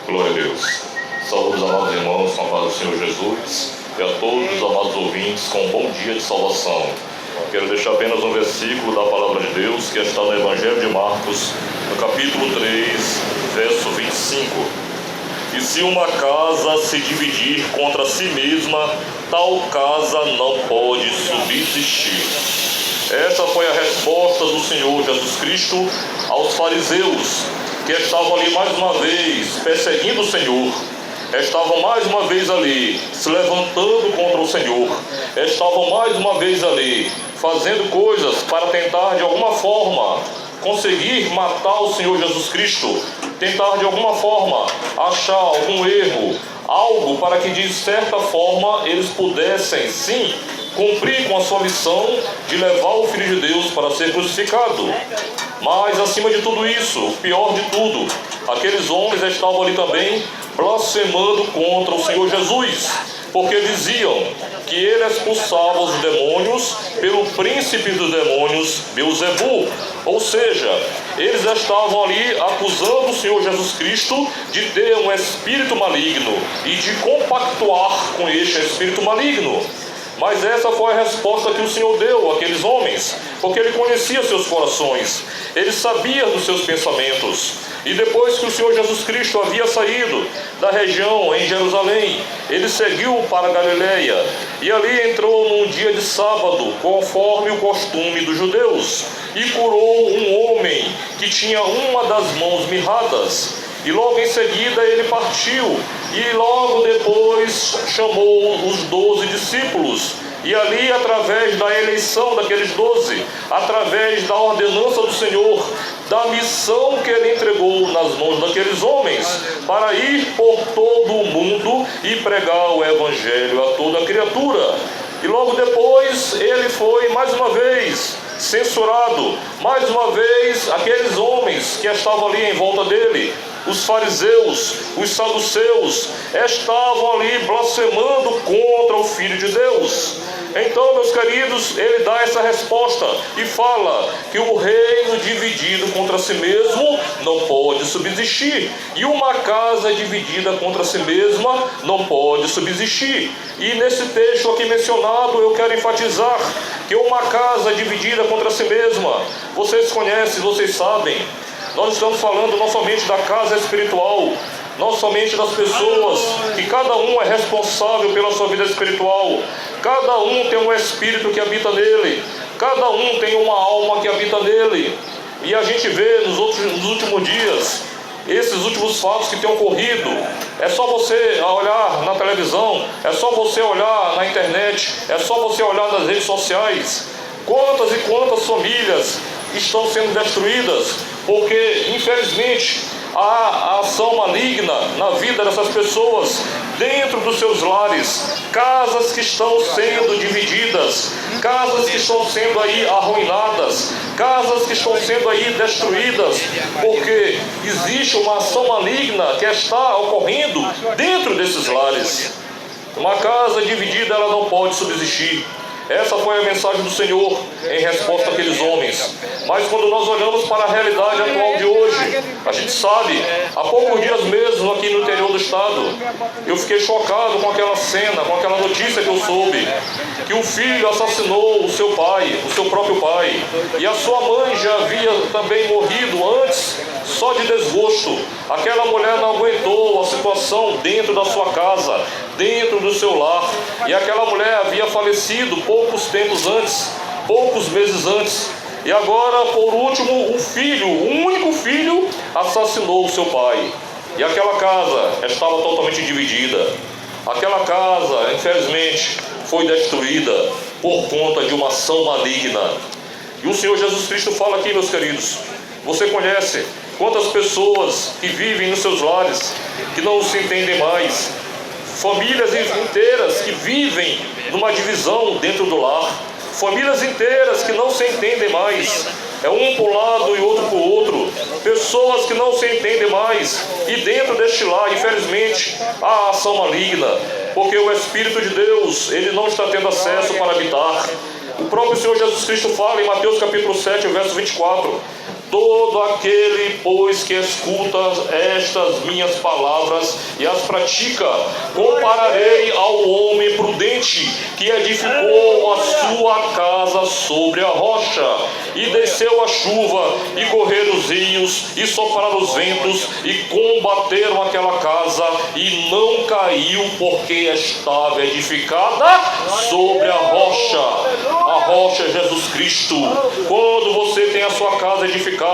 Glória a Deus. Saúde os amados irmãos com a paz do Senhor Jesus e a todos os amados ouvintes com um bom dia de salvação. Quero deixar apenas um versículo da palavra de Deus que está no Evangelho de Marcos, no capítulo 3, verso 25. E se uma casa se dividir contra si mesma, tal casa não pode subsistir. Essa foi a resposta do Senhor Jesus Cristo aos fariseus, que estavam ali mais uma vez perseguindo o Senhor, estavam mais uma vez ali se levantando contra o Senhor, estavam mais uma vez ali fazendo coisas para tentar de alguma forma conseguir matar o Senhor Jesus Cristo, tentar de alguma forma achar algum erro, algo para que de certa forma eles pudessem sim cumprir com a sua missão de levar o Filho de Deus para ser crucificado. Mas acima de tudo isso, o pior de tudo, aqueles homens estavam ali também blasfemando contra o Senhor Jesus, porque diziam que ele expulsava os demônios pelo príncipe dos demônios, Beelzebul. Ou seja, eles estavam ali acusando o Senhor Jesus Cristo de ter um espírito maligno e de compactuar com este espírito maligno. Mas essa foi a resposta que o Senhor deu àqueles homens, porque Ele conhecia seus corações, Ele sabia dos seus pensamentos. E depois que o Senhor Jesus Cristo havia saído da região em Jerusalém, Ele seguiu para a Galileia, e ali entrou num dia de sábado, conforme o costume dos judeus, e curou um homem que tinha uma das mãos mirradas. E logo em seguida ele partiu, e logo depois chamou os 12 discípulos, e ali através da eleição daqueles 12, através da ordenança do Senhor, da missão que ele entregou nas mãos daqueles homens, para ir por todo o mundo e pregar o Evangelho a toda criatura. E logo depois ele foi mais uma vez censurado, mais uma vez aqueles homens que estavam ali em volta dele, os fariseus, os saduceus, estavam ali blasfemando contra o Filho de Deus. Então, meus queridos, ele dá essa resposta e fala que o reino dividido contra si mesmo não pode subsistir, e uma casa dividida contra si mesma não pode subsistir. E nesse texto aqui mencionado, eu quero enfatizar que uma casa dividida contra si mesma, vocês conhecem, vocês sabem, nós estamos falando não somente da casa espiritual, não somente das pessoas, que cada um é responsável pela sua vida espiritual, cada um tem um espírito que habita nele, cada um tem uma alma que habita nele. E a gente vê nos últimos dias, esses últimos fatos que têm ocorrido, é só você olhar na televisão, é só você olhar na internet, é só você olhar nas redes sociais, quantas e quantas famílias estão sendo destruídas, porque infelizmente há a ação maligna na vida dessas pessoas, dentro dos seus lares, casas que estão sendo divididas, casas que estão sendo aí arruinadas, casas que estão sendo aí destruídas, porque existe uma ação maligna que está ocorrendo dentro desses lares. Uma casa dividida, ela não pode subsistir. Essa foi a mensagem do Senhor em resposta àqueles homens. Mas quando nós olhamos para a realidade atual de hoje, a gente sabe, há poucos dias mesmo aqui no interior do estado, eu fiquei chocado com aquela cena, com aquela notícia que eu soube, que o filho assassinou o seu pai, o seu próprio pai, e a sua mãe já havia também morrido antes, só de desgosto. Aquela mulher não aguentou a situação dentro da sua casa, dentro do seu lar, e aquela mulher havia falecido poucos tempos antes, poucos meses antes, e agora, por último, o filho, o único filho, assassinou o seu pai, e aquela casa estava totalmente dividida. Aquela casa, infelizmente, foi destruída por conta de uma ação maligna. E o Senhor Jesus Cristo fala aqui, meus queridos, você conhece quantas pessoas que vivem nos seus lares, que não se entendem mais, famílias inteiras que vivem numa divisão dentro do lar, famílias inteiras que não se entendem mais, é um para um lado e outro para o outro, pessoas que não se entendem mais, e dentro deste lar, infelizmente, há ação maligna, porque o Espírito de Deus, ele não está tendo acesso para habitar. O próprio Senhor Jesus Cristo fala em Mateus capítulo 7, verso 24: todo aquele, pois, que escuta estas minhas palavras e as pratica, compararei ao homem prudente que edificou a sua casa sobre a rocha, e desceu a chuva, e correram os rios, e sopraram os ventos, e combateram aquela casa, e não caiu, porque estava edificada sobre a rocha. A rocha é Jesus Cristo. Quando você tem a sua casa edificada,